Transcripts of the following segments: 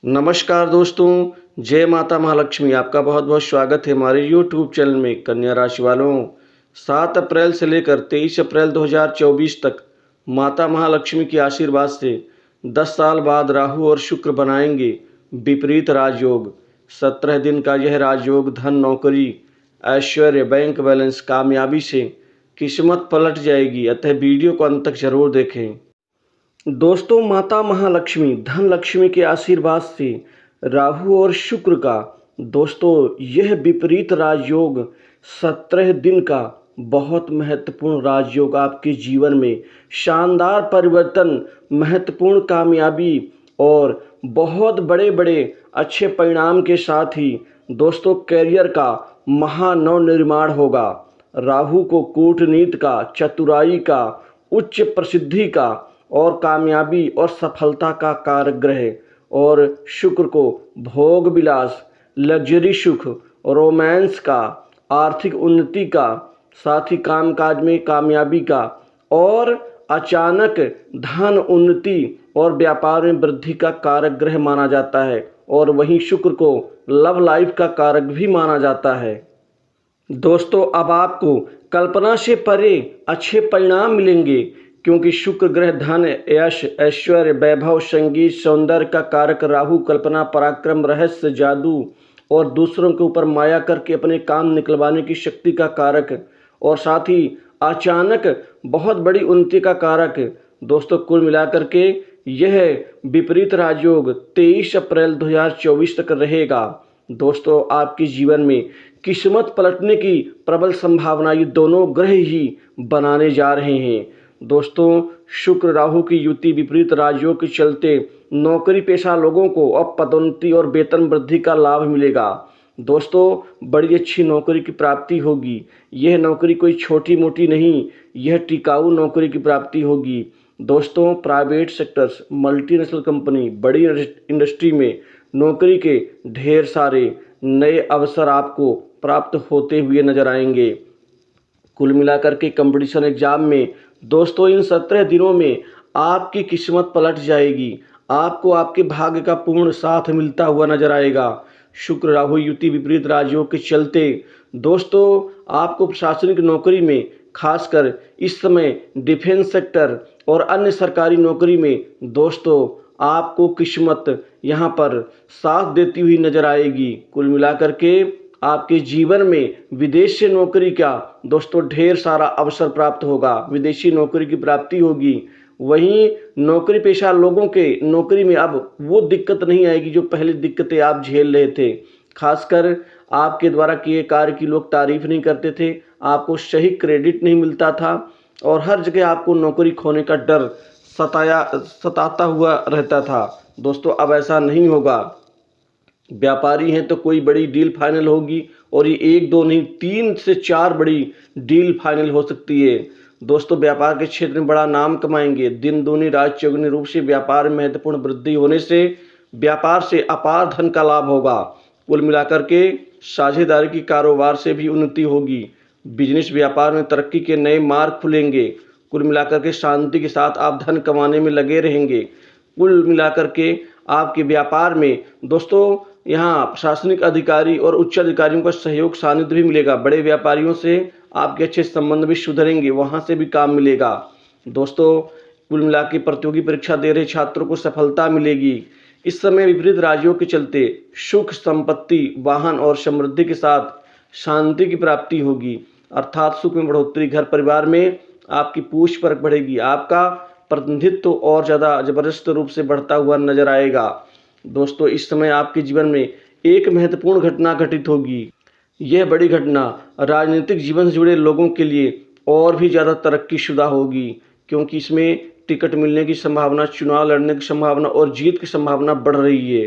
नमस्कार दोस्तों, जय माता महालक्ष्मी। आपका बहुत बहुत स्वागत है हमारे यूट्यूब चैनल में। कन्या राशि वालों, 7 अप्रैल से लेकर 23 अप्रैल 2024 तक माता महालक्ष्मी के आशीर्वाद से 10 साल बाद राहु और शुक्र बनाएंगे विपरीत राजयोग। 17 दिन का यह राजयोग धन, नौकरी, ऐश्वर्य, बैंक बैलेंस, कामयाबी से किस्मत पलट जाएगी। अतः वीडियो को अंत तक जरूर देखें। दोस्तों, माता महालक्ष्मी धन लक्ष्मी के आशीर्वाद से राहु और शुक्र का यह विपरीत राजयोग 17 दिन का बहुत महत्वपूर्ण राजयोग आपके जीवन में शानदार परिवर्तन, महत्वपूर्ण कामयाबी और बहुत बड़े बड़े अच्छे परिणाम के साथ ही दोस्तों करियर का महानवनिर्माण होगा। राहु को कूटनीति का, चतुराई का, उच्च प्रसिद्धि का और कामयाबी और सफलता का कारक ग्रह, और शुक्र को भोग विलास, लग्जरी सुख, रोमांस का, आर्थिक उन्नति का, साथ ही कामकाज में कामयाबी का और अचानक धन उन्नति और व्यापार में वृद्धि का कारक ग्रह माना जाता है। और वहीं शुक्र को लव लाइफ का कारक भी माना जाता है। दोस्तों, अब आपको कल्पना से परे अच्छे परिणाम मिलेंगे, क्योंकि शुक्र ग्रह धन, यश, ऐश्वर्य, वैभव, संगीत, सौंदर्य का कारक राहु कल्पना, पराक्रम, रहस्य, जादू और दूसरों के ऊपर माया करके अपने काम निकलवाने की शक्ति का कारक, और साथ ही अचानक बहुत बड़ी उन्नति का कारक। दोस्तों, कुल मिलाकर के यह विपरीत राजयोग 23 अप्रैल 2024 तक रहेगा। दोस्तों, आपके जीवन में किस्मत पलटने की प्रबल संभावना ये दोनों ग्रह ही बनाने जा रहे हैं। दोस्तों, शुक्र राहु की युति विपरीत राजयोग के चलते नौकरी पेशा लोगों को अब पदोन्नति और वेतन वृद्धि का लाभ मिलेगा। दोस्तों, बड़ी अच्छी नौकरी की प्राप्ति होगी। यह नौकरी कोई छोटी मोटी नहीं, यह टिकाऊ नौकरी की प्राप्ति होगी। दोस्तों, प्राइवेट सेक्टर्स, मल्टीनेशनल कंपनी, बड़ी इंडस्ट्री में नौकरी के ढेर सारे नए अवसर आपको प्राप्त होते हुए नजर आएंगे। कुल मिलाकर के कंपटीशन एग्जाम में दोस्तों इन 17 दिनों में आपकी किस्मत पलट जाएगी। आपको आपके भाग्य का पूर्ण साथ मिलता हुआ नजर आएगा। शुक्र राहु युति विपरीत राजयोग के चलते दोस्तों आपको प्रशासनिक नौकरी में, खासकर इस समय डिफेंस सेक्टर और अन्य सरकारी नौकरी में दोस्तों आपको किस्मत यहाँ पर साथ देती हुई नजर आएगी। कुल मिलाकर के आपके जीवन में विदेश से नौकरी का दोस्तों ढेर सारा अवसर प्राप्त होगा, विदेशी नौकरी की प्राप्ति होगी। वहीं नौकरी पेशा लोगों के नौकरी में अब वो दिक्कत नहीं आएगी जो पहले दिक्कतें आप झेल रहे थे। खासकर आपके द्वारा किए कार्य की लोग तारीफ नहीं करते थे, आपको सही क्रेडिट नहीं मिलता था और हर जगह आपको नौकरी खोने का डर सताता हुआ रहता था। दोस्तों, अब ऐसा नहीं होगा। व्यापारी हैं तो कोई बड़ी डील फाइनल होगी, और ये 1 2 नहीं 3 से 4 बड़ी डील फाइनल हो सकती है। दोस्तों, व्यापार के क्षेत्र में बड़ा नाम कमाएंगे। दिन दूनी रात चौगुनी रूप से व्यापार में महत्वपूर्ण वृद्धि होने से व्यापार से अपार धन का लाभ होगा। कुल मिलाकर के साझेदारी की कारोबार से भी उन्नति होगी। बिजनेस व्यापार में तरक्की के नए मार्ग खुलेंगे। कुल मिलाकर के शांति के साथ आप धन कमाने में लगे रहेंगे। कुल मिलाकर के आपके व्यापार में दोस्तों यहाँ प्रशासनिक अधिकारी और उच्च अधिकारियों का सहयोग सानिध्य भी मिलेगा। बड़े व्यापारियों से आपके अच्छे संबंध भी सुधरेंगे, वहाँ से भी काम मिलेगा। दोस्तों, कुल मिला के प्रतियोगी परीक्षा दे रहे छात्रों को सफलता मिलेगी। इस समय विपरीत राजयोग के चलते सुख, संपत्ति, वाहन और समृद्धि के साथ शांति की प्राप्ति होगी, अर्थात सुख में बढ़ोतरी। घर परिवार में आपकी पूछ परख बढ़ेगी, आपका प्रतिनिधित्व और ज़्यादा जबरदस्त रूप से बढ़ता हुआ नजर आएगा। दोस्तों, इस समय आपके जीवन में एक महत्वपूर्ण घटना घटित होगी। यह बड़ी घटना राजनीतिक जीवन से जुड़े लोगों के लिए और भी ज़्यादा तरक्कीशुदा होगी, क्योंकि इसमें टिकट मिलने की संभावना, चुनाव लड़ने की संभावना और जीत की संभावना बढ़ रही है।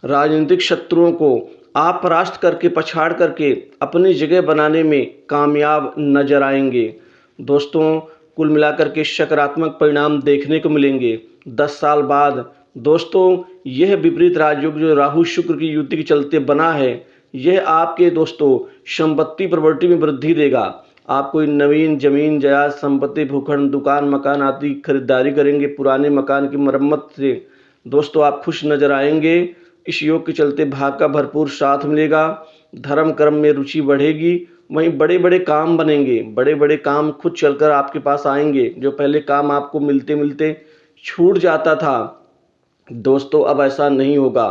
राजनीतिक शत्रुओं को आप परास्त करके, पछाड़ करके अपनी जगह बनाने में कामयाब नजर आएंगे। दोस्तों, कुल मिलाकर के सकारात्मक परिणाम देखने को मिलेंगे 10 साल बाद। दोस्तों, यह विपरीत राजयोग जो राहु शुक्र की युति के चलते बना है, यह आपके दोस्तों संपत्ति प्रॉपर्टी में वृद्धि देगा। आप कोई नवीन जमीन जायदाद, संपत्ति, भूखंड, दुकान, मकान आदि खरीदारी करेंगे। पुराने मकान की मरम्मत से दोस्तों आप खुश नजर आएंगे। इस योग के चलते भाग का भरपूर साथ मिलेगा। धर्म कर्म में रुचि बढ़ेगी। वहीं बड़े बड़े काम बनेंगे। बड़े बड़े काम खुद चलकर आपके पास आएंगे। जो पहले काम आपको मिलते मिलते छूट जाता था, दोस्तों अब ऐसा नहीं होगा,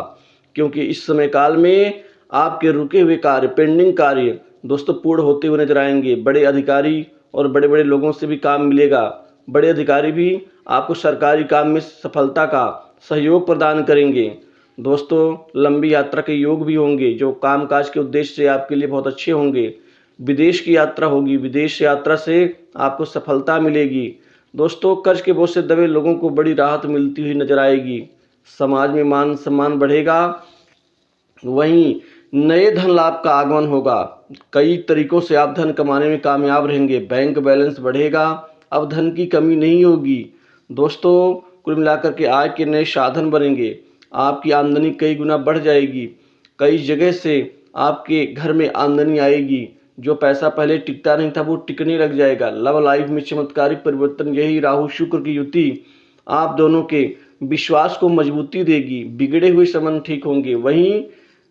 क्योंकि इस समय काल में आपके रुके हुए कार्य, पेंडिंग कार्य दोस्तों पूर्ण होते हुए नजर आएंगे। बड़े अधिकारी और बड़े बड़े लोगों से भी काम मिलेगा। बड़े अधिकारी भी आपको सरकारी काम में सफलता का सहयोग प्रदान करेंगे। दोस्तों लंबी यात्रा के योग भी होंगे, जो कामकाज के उद्देश्य से आपके लिए बहुत अच्छे होंगे। विदेश की यात्रा होगी। विदेश यात्रा से आपको सफलता मिलेगी। दोस्तों कर्ज के बोझ से दबे लोगों को बड़ी राहत मिलती हुई नजर आएगी। समाज में मान सम्मान बढ़ेगा। वहीं नए धन लाभ का आगमन होगा। कई तरीकों से आप धन कमाने में कामयाब रहेंगे। बैंक बैलेंस बढ़ेगा। अब धन की कमी नहीं होगी। दोस्तों कुल मिलाकर के आय के नए साधन बनेंगे। आपकी आमदनी कई गुना बढ़ जाएगी। कई जगह से आपके घर में आमदनी आएगी। जो पैसा पहले टिकता नहीं था वो टिकने लग जाएगा। लव लाइफ में चमत्कारिक परिवर्तन। यही राहु शुक्र की युति आप दोनों के विश्वास को मजबूती देगी। बिगड़े हुए संबंध ठीक होंगे। वहीं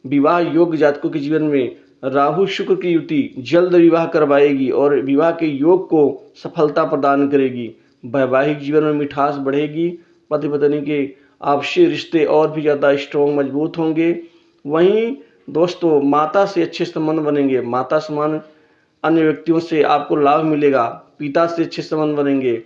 विवाह योग्य जातकों के जीवन में राहु शुक्र की युति जल्द विवाह करवाएगी और विवाह के योग को सफलता प्रदान करेगी। वैवाहिक जीवन में मिठास बढ़ेगी। पति पत्नी के आपसी रिश्ते और भी ज़्यादा स्ट्रॉन्ग मजबूत होंगे। वहीं दोस्तों माता से अच्छे संबंध बनेंगे। माता समान अन्य व्यक्तियों से आपको लाभ मिलेगा। पिता से अच्छे संबंध बनेंगे।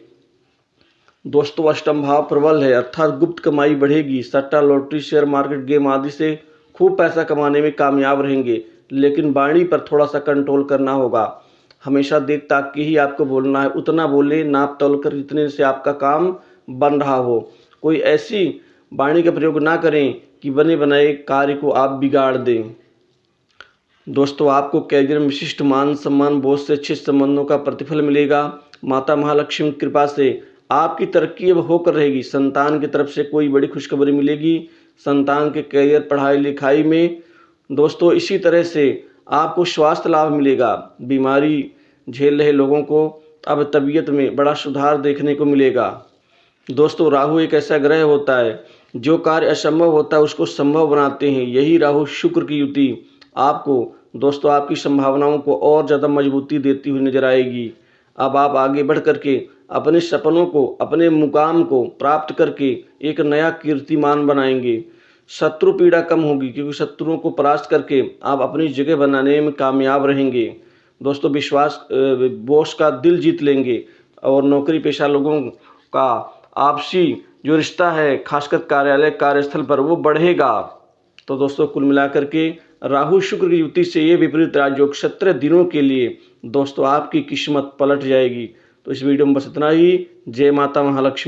दोस्तों अष्टम भाव प्रबल है, अर्थात गुप्त कमाई बढ़ेगी। सट्टा लॉटरी शेयर मार्केट गेम आदि से खूब पैसा कमाने में कामयाब रहेंगे। लेकिन वाणी पर थोड़ा सा कंट्रोल करना होगा। हमेशा देख ताक के ही आपको बोलना है। उतना बोले नाप तोल कर जितने से आपका काम बन रहा हो। कोई ऐसी वाणी का प्रयोग ना करें कि बने बनाए कार्य को आप बिगाड़ दें। दोस्तों आपको कैरियर में विशिष्ट मान सम्मान बोझ से अच्छे संबंधों का प्रतिफल मिलेगा। माता महालक्ष्मी की कृपा से आपकी तरक्की अब होकर रहेगी। संतान की तरफ से कोई बड़ी खुशखबरी मिलेगी। संतान के कैरियर पढ़ाई लिखाई में दोस्तों इसी तरह से आपको स्वास्थ्य लाभ मिलेगा। बीमारी झेल रहे लोगों को अब तबीयत में बड़ा सुधार देखने को मिलेगा। दोस्तों राहु एक ऐसा ग्रह होता है जो कार्य असंभव होता है उसको संभव बनाते हैं। यही राहु शुक्र की युति आपको दोस्तों आपकी संभावनाओं को और ज़्यादा मजबूती देती हुई नजर आएगी। अब आप आगे बढ़ करके अपने सपनों को, अपने मुकाम को प्राप्त करके एक नया कीर्तिमान बनाएंगे। शत्रु पीड़ा कम होगी, क्योंकि शत्रुओं को परास्त करके आप अपनी जगह बनाने में कामयाब रहेंगे। दोस्तों विश्वास बॉस का दिल जीत लेंगे और नौकरी पेशा लोगों का आपसी जो रिश्ता है खासकर कार्यालय कार्यस्थल पर वो बढ़ेगा। तो दोस्तों कुल मिलाकर के राहु शुक्र की युति से ये विपरीत राजयोग 17 दिनों के लिए दोस्तों आपकी किस्मत पलट जाएगी। तो इस वीडियो में बस इतना ही। जय माता महालक्ष्मी।